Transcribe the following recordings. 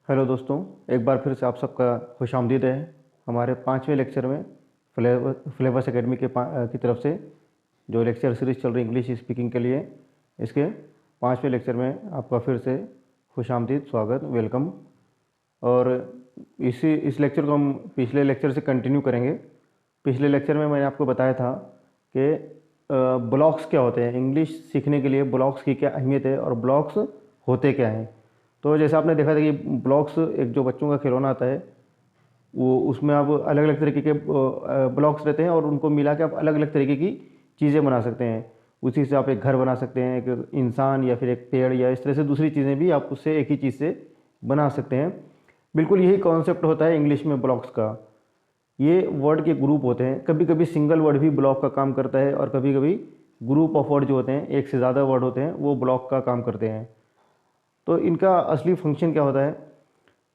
Hello दोस्तों, एक बार फिर से आप सबका खुशामदीद है हमारे 5वें लेक्चर में फ्लेवर्स एकेडमी की तरफ से जो लेक्चर सीरीज चल रही इंग्लिश स्पीकिंग के लिए। इसके 5वें लेक्चर में आपका फिर से खुशामदीद, स्वागत, वेलकम। और इस लेक्चर को हम पिछले लेक्चर से कंटिन्यू करेंगे। पिछले लेक्चर में मैंने आपको बताया था कि ब्लॉक्स क्या होते हैं, इंग्लिश सीखने के लिए ब्लॉक्स की क्या अहमियत है और ब्लॉक्स होते क्या हैं। तो जैसे आपने देखा था कि ब्लॉक्स एक जो बच्चों का खिलौना आता है, वो उसमें आप अलग अलग तरीके के ब्लॉक्स रहते हैं और उनको मिला के आप अलग अलग तरीके की चीज़ें बना सकते हैं। उसी से आप एक घर बना सकते हैं, एक इंसान या फिर एक पेड़, या इस तरह से दूसरी चीज़ें भी आप उससे एक ही चीज़ से बना सकते हैं। बिल्कुल यही कॉन्सेप्ट होता है इंग्लिश में ब्लॉक्स का। ये वर्ड के ग्रुप होते हैं, कभी कभी सिंगल वर्ड भी ब्लॉक का काम करता है और कभी कभी ग्रुप ऑफ वर्ड जो होते हैं, एक से ज़्यादा वर्ड होते हैं, वो ब्लॉक का काम करते हैं। तो इनका असली फंक्शन क्या होता है?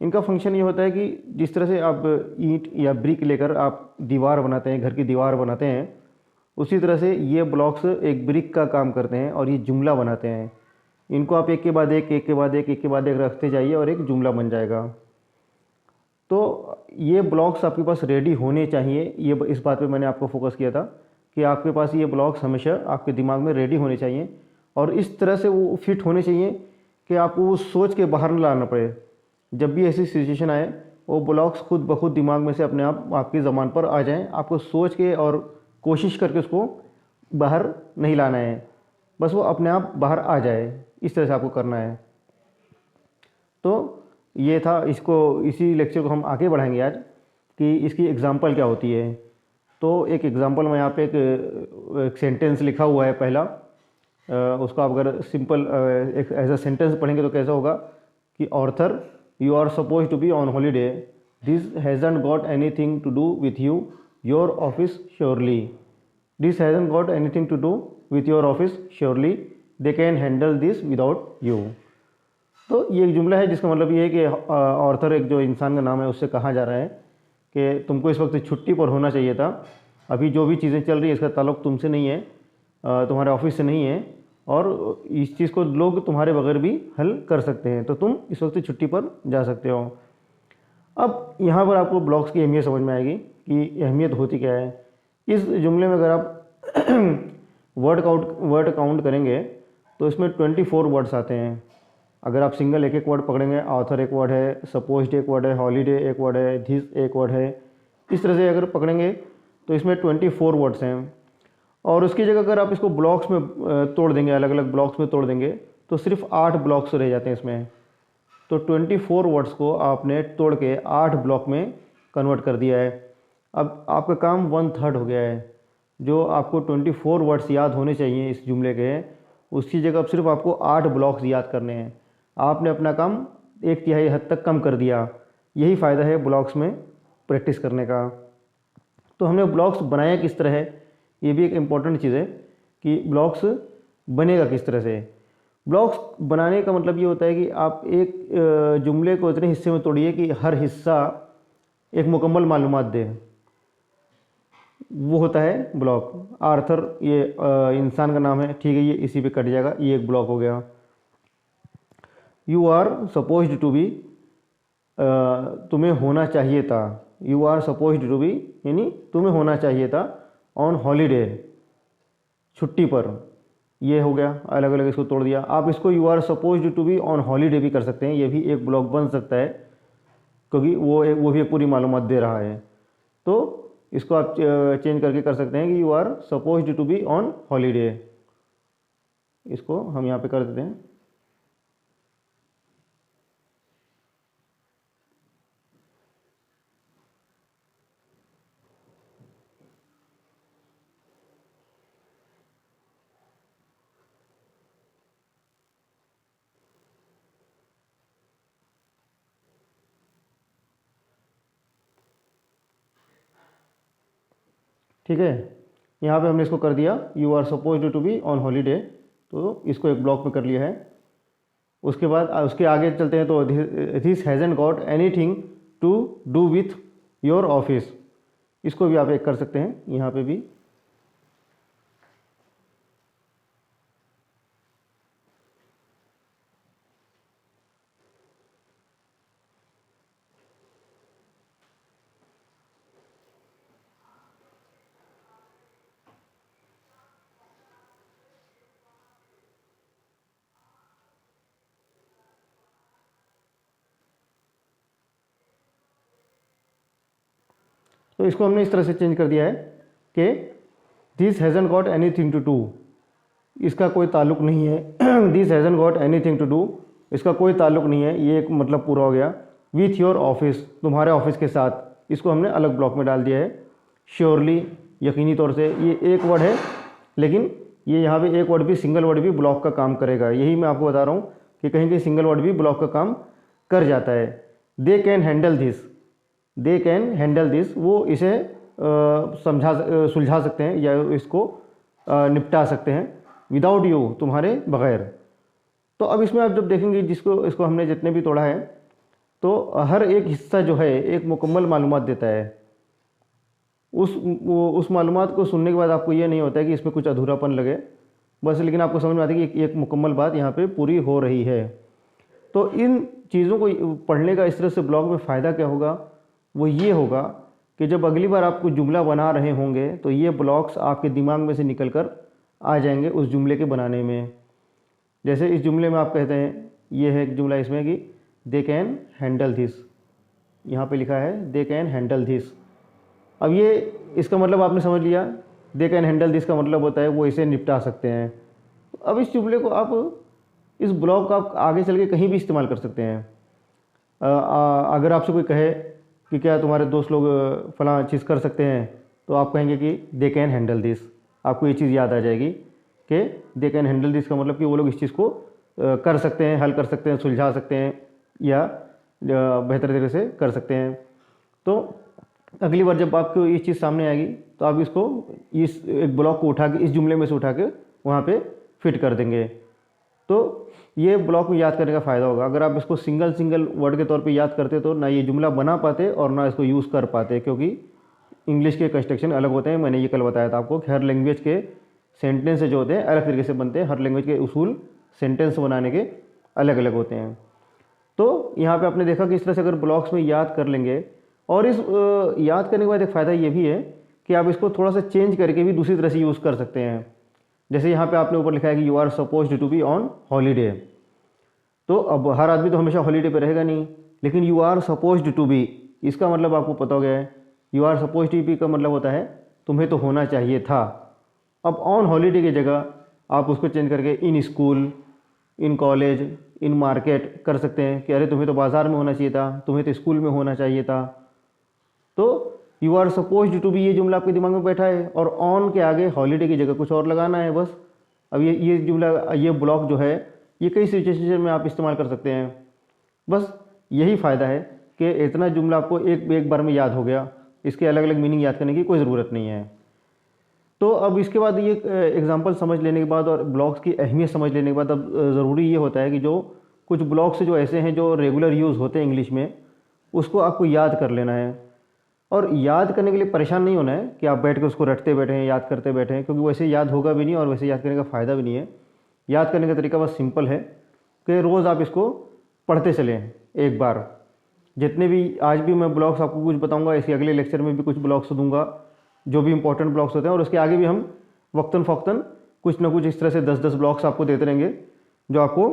इनका फंक्शन ये होता है कि जिस तरह से आप ईंट या ब्रिक लेकर आप दीवार बनाते हैं, घर की दीवार बनाते हैं, उसी तरह से ये ब्लॉक्स एक ब्रिक का काम करते हैं और ये जुमला बनाते हैं। इनको आप एक के बाद एक, एक के बाद एक, एक के बाद एक रखते जाइए और एक जुमला बन जाएगा। तो ये ब्लॉक्स आपके पास रेडी होने चाहिए। ये इस बात पे मैंने आपको फोकस किया था कि आपके पास ये ब्लॉक्स हमेशा आपके दिमाग में रेडी होने चाहिए और इस तरह से वो फिट होने चाहिए कि आपको वो सोच के बाहर न लाना पड़े। जब भी ऐसी सिचुएशन आए, वो ब्लॉक्स खुद ब खुद दिमाग में से अपने आप आपकी ज़बान पर आ जाएं। आपको सोच के और कोशिश करके उसको बाहर नहीं लाना है, बस वो अपने आप बाहर आ जाए, इस तरह से आपको करना है। तो ये था, इसको इसी लेक्चर को हम आगे बढ़ाएंगे आज कि इसकी एग्जांपल क्या होती है। तो एक एग्जांपल में यहाँ पे एक सेंटेंस लिखा हुआ है पहला। उसको आप अगर सिंपल एक एज अ सेंटेंस पढ़ेंगे तो कैसा होगा कि Arthur, you are suppose to be on holiday, this hasn't got anything to do with you, your office surely. This hasn't got anything to do with your office surely, they can handle this without you. तो ये एक जुमला है जिसका मतलब ये है कि ऑर्थर, एक जो इंसान का नाम है, उससे कहा जा रहा है कि तुमको इस वक्त छुट्टी पर होना चाहिए था। अभी जो भी चीज़ें चल रही है इसका ताल्लुक तुमसे नहीं है, तुम्हारे ऑफिस से नहीं है, और इस चीज़ को लोग तुम्हारे बगैर भी हल कर सकते हैं, तो तुम इस वक्त छुट्टी पर जा सकते हो। अब यहाँ पर आपको ब्लॉक्स की अहमियत समझ में आएगी कि अहमियत होती क्या है। इस जुमले में अगर आप वर्ड काउंट करेंगे तो इसमें 24 वर्ड्स आते हैं। अगर आप सिंगल एक एक वर्ड पकड़ेंगे, ऑथर एक वर्ड है, सपोज्ड एक वर्ड है, हॉलीडे एक वर्ड है, दिस एक वर्ड है, इस तरह से अगर पकड़ेंगे तो इसमें 24 वर्ड्स हैं। और उसकी जगह अगर आप इसको ब्लॉक्स में तोड़ देंगे, अलग अलग ब्लॉक्स में तोड़ देंगे, तो सिर्फ 8 ब्लॉक्स रह जाते हैं इसमें। तो 24 वर्ड्स को आपने तोड़ के 8 ब्लॉक में कन्वर्ट कर दिया है। अब आपका काम 1/3 हो गया है। जो आपको 24 वर्ड्स याद होने चाहिए इस जुमले के, उसकी जगह अब सिर्फ आपको 8 ब्लॉक्स याद करने हैं। आपने अपना काम 1/3 हद तक कम कर दिया। यही फ़ायदा है ब्लॉक्स में प्रैक्टिस करने का। तो हमने ब्लॉक्स बनाया किस तरह है, ये भी एक इम्पॉर्टेंट चीज़ है कि ब्लॉक्स बनेगा किस तरह से। ब्लॉक्स बनाने का मतलब ये होता है कि आप एक जुमले को इतने हिस्से में तोड़िए कि हर हिस्सा एक मुकम्मल मालूमात दे, वो होता है ब्लॉक। आर्थर ये इंसान का नाम है, ठीक है, ये इसी पे कट जाएगा, ये एक ब्लॉक हो गया। You are supposed to be, तुम्हें होना चाहिए था। You are supposed to be यानी तुम्हें होना चाहिए था ऑन हॉलीडे, छुट्टी पर, ये हो गया। अलग अलग इसको तोड़ दिया। आप इसको you are supposed to be on holiday भी कर सकते हैं, ये भी एक ब्लॉक बन सकता है क्योंकि वो भी पूरी मालूमात दे रहा है। तो इसको आप चेंज करके कर सकते हैं कि you are supposed to be on holiday. इसको हम यहाँ पे कर देते हैं। ठीक है, यहाँ पे हमने इसको कर दिया you are supposed to be on holiday, तो इसको एक ब्लॉक में कर लिया है। उसके बाद उसके आगे चलते हैं। तो this hasn't got anything to do with your office, इसको भी आप एक कर सकते हैं यहाँ पे भी। तो इसको हमने इस तरह से चेंज कर दिया है कि this hasn't got anything to do, इसका कोई ताल्लुक़ नहीं है। This hasn't got anything to do, इसका कोई ताल्लुक़ नहीं है, ये एक मतलब पूरा हो गया। विथ योर ऑफिस, तुम्हारे ऑफिस के साथ, इसको हमने अलग ब्लॉक में डाल दिया है। श्योरली, यकीनी तौर से, ये एक वर्ड है, लेकिन ये यहाँ पे एक वर्ड भी, सिंगल वर्ड भी ब्लॉक का काम करेगा। यही मैं आपको बता रहा हूँ कि कहीं कहीं सिंगल वर्ड भी ब्लॉक का काम कर जाता है। दे can handle this, they can handle this, वो इसे सुलझा सकते हैं या इसको निपटा सकते हैं। विदाउट यू, तुम्हारे बगैर। तो अब इसमें आप जब देखेंगे इसको हमने जितने भी तोड़ा है, तो हर एक हिस्सा जो है एक मुकम्मल मालूमात देता है। उस मालूमात को सुनने के बाद आपको ये नहीं होता है कि इसमें कुछ अधूरापन लगे, बस, लेकिन आपको समझ में आता है कि एक मुकम्मल बात यहाँ पे पूरी हो रही है। तो इन चीज़ों को पढ़ने का इस तरह से ब्लॉग में फ़ायदा क्या होगा, वो ये होगा कि जब अगली बार आप कुछ जुमला बना रहे होंगे तो ये ब्लॉक्स आपके दिमाग में से निकल कर आ जाएंगे उस जुमले के बनाने में। जैसे इस जुमले में आप कहते हैं, ये है एक जुमला इसमें कि दे कैन हैंडल दिस, यहाँ पे लिखा है दे कैन हैंडल दिस। अब ये इसका मतलब आपने समझ लिया, दे कैन हैंडल दिस का मतलब होता है वो इसे निपटा सकते हैं। अब इस जुमले को आप, इस ब्लॉक का आप आगे चल के कहीं भी इस्तेमाल कर सकते हैं। अगर आपसे कोई कहे कि क्या तुम्हारे दोस्त लोग फलां चीज़ कर सकते हैं, तो आप कहेंगे कि दे कैन हैंडल दिस। आपको ये चीज़ याद आ जाएगी कि दे कैन हैंडल दिस का मतलब कि वो लोग इस चीज़ को कर सकते हैं, हल कर सकते हैं, सुलझा सकते हैं या बेहतर तरीके से कर सकते हैं। तो अगली बार जब आपको ये चीज़ सामने आएगी तो आप इसको, इस एक ब्लॉक को उठा के, इस जुमले में से उठा के वहाँ पे फिट कर देंगे। तो ये ब्लॉक में याद करने का फ़ायदा होगा। अगर आप इसको सिंगल वर्ड के तौर पे याद करते तो ना ये जुमला बना पाते और ना इसको यूज़ कर पाते, क्योंकि इंग्लिश के कंस्ट्रक्शन अलग होते हैं। मैंने ये कल बताया था आपको कि हर लैंग्वेज के सेंटेंस जो होते हैं अलग तरीके से बनते हैं। हर लैंग्वेज के उसूल सेंटेंस बनाने के अलग अलग होते हैं। तो यहाँ पे आपने देखा कि इस तरह से अगर ब्लॉक्स में याद कर लेंगे, और इस याद करने के बाद एक फ़ायदा ये भी है कि आप इसको थोड़ा सा चेंज करके भी दूसरी तरह से यूज़ कर सकते हैं। जैसे यहाँ पे आपने ऊपर लिखा है कि you are supposed to be on holiday. तो अब हर आदमी तो हमेशा हॉलीडे पे रहेगा नहीं, लेकिन you are supposed to be, इसका मतलब आपको पता हो गया है। You are supposed to be का मतलब होता है तुम्हें तो होना चाहिए था। अब ऑन हॉलीडे की जगह आप उसको चेंज करके in school, in college, in market कर सकते हैं कि अरे तुम्हें तो बाज़ार में होना चाहिए था, तुम्हें तो स्कूल में होना चाहिए था। तो you are supposed to be, ये जुमला आपके दिमाग में बैठा है, और ऑन के आगे हॉलीडे की जगह कुछ और लगाना है बस। अब ये जुमला, ये ब्लॉक जो है, ये कई सिचुएशन में आप इस्तेमाल कर सकते हैं। बस यही फ़ायदा है कि इतना जुमला आपको एक बार में याद हो गया, इसके अलग अलग मीनिंग याद करने की कोई ज़रूरत नहीं है। तो अब इसके बाद ये एग्जांपल समझ लेने के बाद और ब्लॉक्स की अहमियत समझ लेने के बाद अब ज़रूरी ये होता है कि जो कुछ ब्लॉक्स जो ऐसे हैं जो रेगुलर यूज़ होते हैं इंग्लिश में, उसको आपको याद कर लेना है। और याद करने के लिए परेशान नहीं होना है कि आप बैठ कर उसको रटते बैठें, याद करते बैठें, क्योंकि वैसे याद होगा भी नहीं और वैसे याद करने का फ़ायदा भी नहीं है। याद करने का तरीका बस सिंपल है कि रोज़ आप इसको पढ़ते चलें एक बार। जितने भी आज भी मैं ब्लॉक्स आपको कुछ बताऊंगा, इसके अगले लेक्चर में भी कुछ ब्लॉक्स दूंगा जो भी इंपॉर्टेंट ब्लॉक्स होते हैं, और उसके आगे भी हम वक्तन फ़ौक्तन कुछ ना कुछ इस तरह से 10-10 ब्लॉक्स आपको देते रहेंगे जो आपको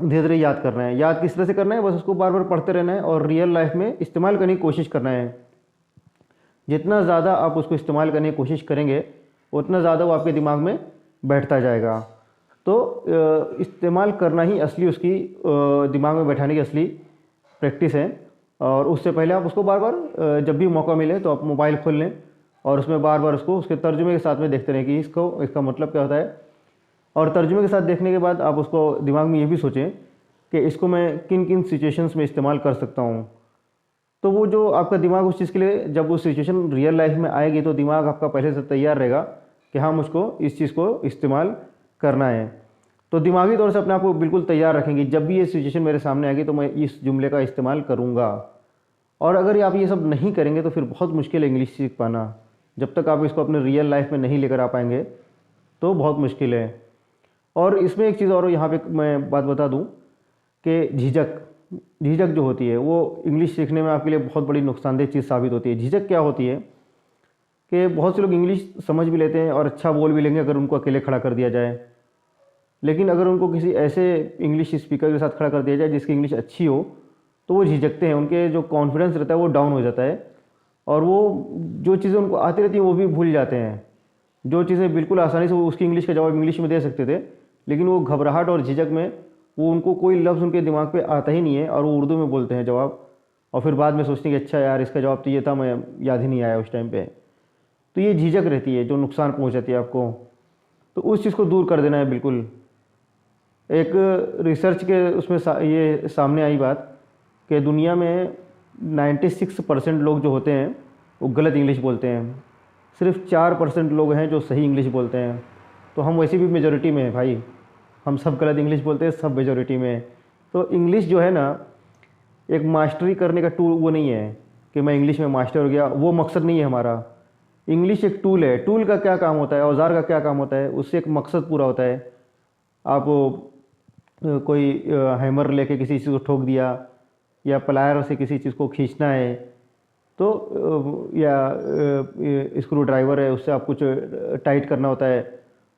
धीरे धीरे याद करना है। याद किस तरह से करना है, बस उसको बार बार पढ़ते रहना है और रियल लाइफ में इस्तेमाल करने की कोशिश करना है। जितना ज़्यादा आप उसको इस्तेमाल करने की कोशिश करेंगे उतना ज़्यादा वो आपके दिमाग में बैठता जाएगा। तो इस्तेमाल करना ही असली उसकी दिमाग में बैठाने की असली प्रैक्टिस है। और उससे पहले आप उसको बार बार जब भी मौका मिले तो आप मोबाइल खोल लें और उसमें बार बार उसको उसके तर्जुमे के साथ में देखते रहें कि इसका मतलब क्या होता है। और तर्जुमे के साथ देखने के बाद आप उसको दिमाग में ये भी सोचें कि इसको मैं किन किन सिचुएशंस में इस्तेमाल कर सकता हूँ। तो वो जो आपका दिमाग उस चीज़ के लिए, जब वो सिचुएशन रियल लाइफ में आएगी तो दिमाग आपका पहले से तैयार रहेगा कि हाँ मुझको इस चीज़ को इस्तेमाल करना है। तो दिमागी तौर से अपने आप को बिल्कुल तैयार रखेंगे, जब भी ये सिचुएशन मेरे सामने आएगी तो मैं इस जुमले का इस्तेमाल करूँगा। और अगर आप ये सब नहीं करेंगे तो फिर बहुत मुश्किल है इंग्लिश सीख पाना। जब तक आप इसको अपने रियल लाइफ में नहीं लेकर आ पाएंगे तो बहुत मुश्किल है। और इसमें एक चीज़ और यहाँ पे मैं बात बता दूँ कि झिझक जो होती है वो इंग्लिश सीखने में आपके लिए बहुत बड़ी नुकसानदेह चीज़ साबित होती है। झिझक क्या होती है कि बहुत से लोग इंग्लिश समझ भी लेते हैं और अच्छा बोल भी लेंगे अगर उनको अकेले खड़ा कर दिया जाए, लेकिन अगर उनको किसी ऐसे इंग्लिश स्पीकर के साथ खड़ा कर दिया जाए जिसकी इंग्लिश अच्छी हो तो वो झिझकते हैं, उनके जो कॉन्फिडेंस रहता है वो डाउन हो जाता है। और वो जो चीज़ें उनको आती रहती हैं वो भी भूल जाते हैं। जो चीज़ें बिल्कुल आसानी से वो उसकी इंग्लिश का जवाब इंग्लिश में दे सकते थे, लेकिन वो घबराहट और झिझक में वो उनको कोई लफ्ज़ उनके दिमाग पे आता ही नहीं है और वो उर्दू में बोलते हैं जवाब, और फिर बाद में सोचते हैं कि अच्छा यार इसका जवाब तो ये था, मैं याद ही नहीं आया उस टाइम पे। तो ये झिझक रहती है जो नुकसान पहुंचाती है आपको, तो उस चीज़ को दूर कर देना है बिल्कुल। एक रिसर्च के उसमें ये सामने आई बात कि दुनिया में 96% लोग जो होते हैं वो गलत इंग्लिश बोलते हैं, सिर्फ 4% लोग हैं जो सही इंग्लिश बोलते हैं। तो हम वैसे भी मेजोरिटी में हैं भाई, हम सब गलत इंग्लिश बोलते हैं, सब मेजोरिटी में हैं। तो इंग्लिश जो है ना, एक मास्टरी करने का टूल वो नहीं है कि मैं इंग्लिश में मास्टर हो गया, वो मकसद नहीं है हमारा। इंग्लिश एक टूल है। टूल का क्या काम होता है, औजार का क्या काम होता है, उससे एक मकसद पूरा होता है। आप कोई हैमर लेके किसी चीज़ को ठोक दिया, या प्लायर से किसी चीज़ को खींचना है, तो या स्क्रू ड्राइवर है उससे आप कुछ टाइट करना होता है।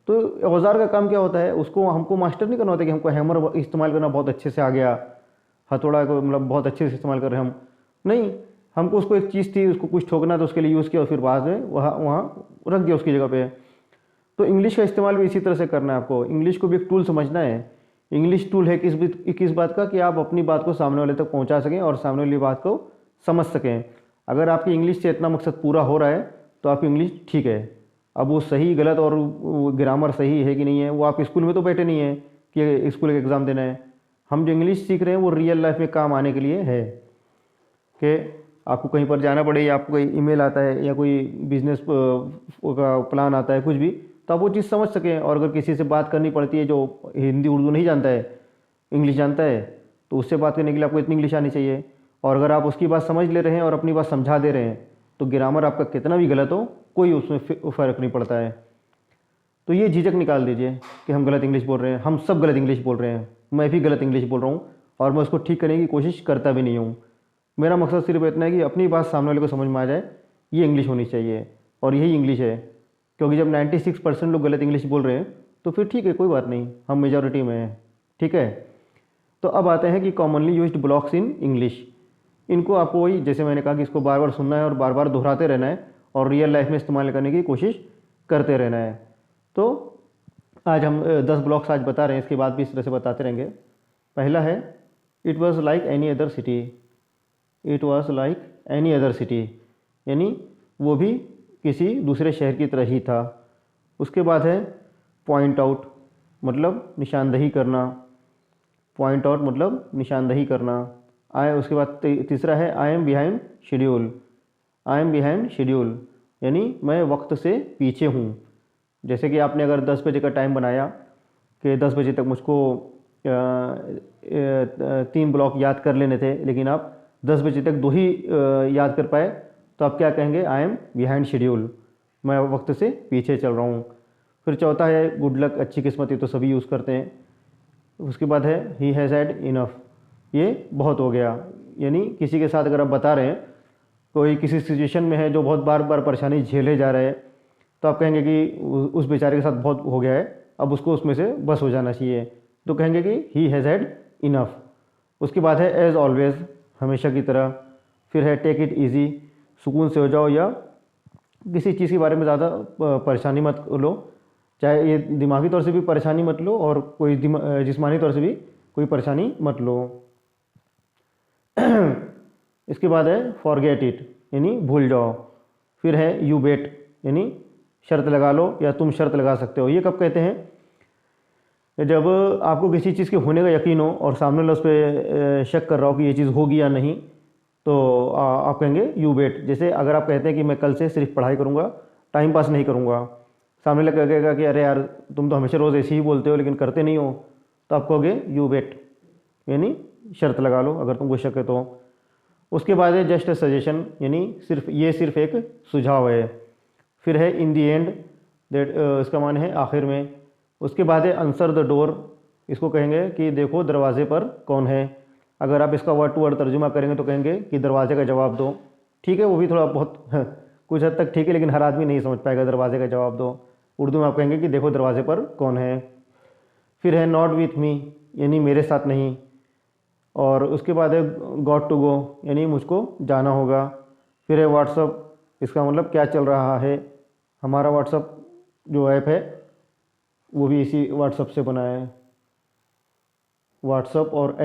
तो औजार का काम क्या होता है, उसको हमको मास्टर नहीं करना होता कि हमको हैमर इस्तेमाल करना बहुत अच्छे से आ गया, हथौड़ा को मतलब बहुत अच्छे से इस्तेमाल कर रहे हैं हम, नहीं। हमको उसको एक चीज़ थी, उसको कुछ ठोकना तो उसके लिए यूज़ किया और फिर बाद में वहाँ वहाँ रख दिया उसकी जगह पे। तो इंग्लिश का इस्तेमाल भी इसी तरह से करना है आपको। इंग्लिश को भी एक टूल समझना है। इंग्लिश टूल है किस बात का, कि आप अपनी बात को सामने वाले तक पहुंचा सकें और सामने वाली बात को समझ सकें। अगर आपकी इंग्लिश से इतना मकसद पूरा हो रहा है तो आपकी इंग्लिश ठीक है। अब वो सही गलत और ग्रामर सही है कि नहीं है, वो आप स्कूल में तो बैठे नहीं है कि स्कूल का एग्ज़ाम देना है। हम जो इंग्लिश सीख रहे हैं वो रियल लाइफ में काम आने के लिए है, कि आपको कहीं पर जाना पड़े, या आपको कोई ईमेल आता है, या कोई बिजनेस का प्लान आता है, कुछ भी, तो आप वो चीज़ समझ सकें। और अगर किसी से बात करनी पड़ती है जो हिंदी उर्दू नहीं जानता है, इंग्लिश जानता है, तो उससे बात करने के लिए आपको इतनी इंग्लिश आनी चाहिए। और अगर आप उसकी बात समझ ले रहे हैं और अपनी बात समझा दे रहे हैं, तो ग्रामर आपका कितना भी गलत हो, कोई उसमें फ़र्क नहीं पड़ता है। तो ये झिझक निकाल दीजिए कि हम गलत इंग्लिश बोल रहे हैं। हम सब गलत इंग्लिश बोल रहे हैं, मैं भी गलत इंग्लिश बोल रहा हूँ, और मैं उसको ठीक करने की कोशिश करता भी नहीं हूँ। मेरा मकसद सिर्फ इतना है कि अपनी बात सामने वाले को समझ में आ जाए, ये इंग्लिश होनी चाहिए, और यही इंग्लिश है। क्योंकि जब 96% लोग गलत इंग्लिश बोल रहे हैं तो फिर ठीक है, कोई बात नहीं, हम मेजॉरिटी में हैं, ठीक है। तो अब आते हैं कि commonly used blocks in English. इनको आपको वही, जैसे मैंने कहा कि इसको बार बार सुनना है और बार बार दोहराते रहना है और रियल लाइफ में इस्तेमाल करने की कोशिश करते रहना है। तो आज हम 10 ब्लॉक्स आज बता रहे हैं, इसके बाद भी इस तरह से बताते रहेंगे। पहला है, it was like any other city. It was like any other city, यानी वो भी किसी दूसरे शहर की तरह ही था। उसके बाद है पॉइंट आउट, मतलब निशानदही करना। पॉइंट आउट मतलब निशानदही करना। उसके बाद तीसरा है I am behind schedule. I am behind schedule, यानी मैं वक्त से पीछे हूँ। जैसे कि आपने अगर 10 बजे का टाइम बनाया कि 10 बजे तक मुझको 3 ब्लॉक याद कर लेने थे, लेकिन आप 10 बजे तक 2 ही याद कर पाए, तो आप क्या कहेंगे, आई एम बिहाइंड शेड्यूल, मैं वक्त से पीछे चल रहा हूँ। फिर चौथा है गुड लक, अच्छी किस्मत, ये तो सभी यूज़ करते हैं। उसके बाद है ही हैज़ हैड इनफ, ये बहुत हो गया। यानी किसी के साथ अगर आप बता रहे हैं, कोई किसी सिचुएशन में है जो बहुत बार बार परेशानी झेले जा रहे हैं, तो आप कहेंगे कि उस बेचारे के साथ बहुत हो गया है, अब उसको उसमें से बस हो जाना चाहिए, तो कहेंगे कि ही हैज़ हैड इनफ। उसके बाद है एज़ ऑलवेज, हमेशा की तरह। फिर है टेक इट ईजी, सुकून से हो जाओ, या किसी चीज़ के बारे में ज़्यादा परेशानी मत लो, चाहे ये दिमागी तौर से भी परेशानी मत लो और कोई जिस्मानी तौर से भी कोई परेशानी मत लो। इसके बाद है फॉरगेट इट, यानी भूल जाओ। फिर है यू बेट, यानी शर्त लगा लो, या तुम शर्त लगा सकते हो। ये कब कहते हैं, जब आपको किसी चीज़ के होने का यकीन हो और सामने वाला उस पर शक कर रहा हो कि ये चीज़ होगी या नहीं, तो आप कहेंगे यू बेट। जैसे अगर आप कहते हैं कि मैं कल से सिर्फ पढ़ाई करूँगा, टाइम पास नहीं करूँगा, सामने वाला कहेगा कि अरे यार तुम तो हमेशा रोज़ ऐसे ही बोलते हो लेकिन करते नहीं हो, तो आप कहोगे यू बेट, यानी शर्त लगा लो अगर तुमको शक है तो। उसके बाद है जस्ट ए सजेशन, यानी सिर्फ एक सुझाव है। फिर है इन दी एंड, दैट इसका मान है आखिर में। उसके बाद है आंसर द डोर, इसको कहेंगे कि देखो दरवाजे पर कौन है। अगर आप इसका वर्ड टू वर्ड तर्जुमा करेंगे तो कहेंगे कि दरवाजे का जवाब दो। ठीक है, वो भी थोड़ा बहुत कुछ हद तक ठीक है, लेकिन हर आदमी नहीं समझ पाएगा दरवाजे का जवाब दो। उर्दू में आप कहेंगे कि देखो दरवाजे पर कौन है। फिर है नॉट विथ मी, यानी मेरे साथ नहीं। और उसके बाद है गॉट टू गो, यानी मुझको जाना होगा। फिर है व्हाट्सअप, इसका मतलब क्या चल रहा है। हमारा व्हाट्सअप जो ऐप है वो भी इसी व्हाट्सअप से बना है। व्हाट्सअप और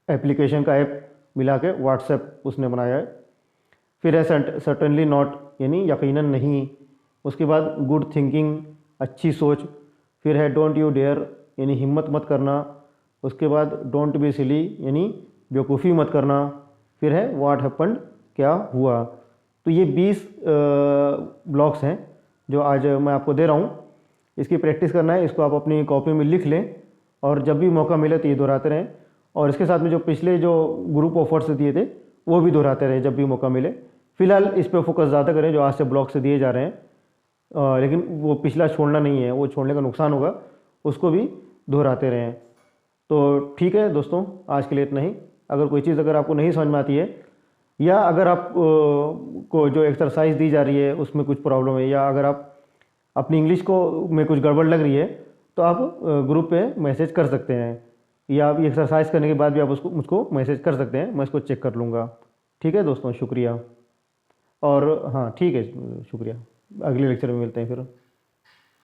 एप्लीकेशन का ऐप मिला के व्हाट्सएप उसने बनाया है। फिर है सर्टेनली नॉट, यानी यकीनन नहीं। उसके बाद गुड थिंकिंग, अच्छी सोच। फिर है डोंट यू डेयर, यानी हिम्मत मत करना। उसके बाद डोंट बी सिली, यानी बेवकूफ़ी मत करना। फिर है व्हाट हैपेंड, क्या हुआ। तो ये 20 ब्लॉक्स हैं जो आज मैं आपको दे रहा हूँ। इसकी प्रैक्टिस करना है, इसको आप अपनी कॉपी में लिख लें और जब भी मौका मिले तो ये दोहराते रहें। और इसके साथ में जो पिछले जो ग्रुप ऑफर्स दिए थे वो भी दोहराते रहें जब भी मौका मिले। फिलहाल इस पर फोकस ज़्यादा करें जो आज से ब्लॉक से दिए जा रहे हैं, लेकिन वो पिछला छोड़ना नहीं है, वो छोड़ने का नुकसान होगा, उसको भी दोहराते रहें। तो ठीक है दोस्तों, आज के लिए इतना ही। अगर कोई चीज़ अगर आपको नहीं समझ में आती है या अगर आप को जो एक्सरसाइज दी जा रही है उसमें कुछ प्रॉब्लम है, या अगर आप अपनी इंग्लिश को में कुछ गड़बड़ लग रही है तो आप ग्रुप पे मैसेज कर सकते हैं, या आप एक्सरसाइज करने के बाद भी आप उसको मुझको मैसेज कर सकते हैं, मैं इसको चेक कर लूँगा। ठीक है दोस्तों, शुक्रिया। और हाँ ठीक है, शुक्रिया। अगले लेक्चर में मिलते हैं फिर।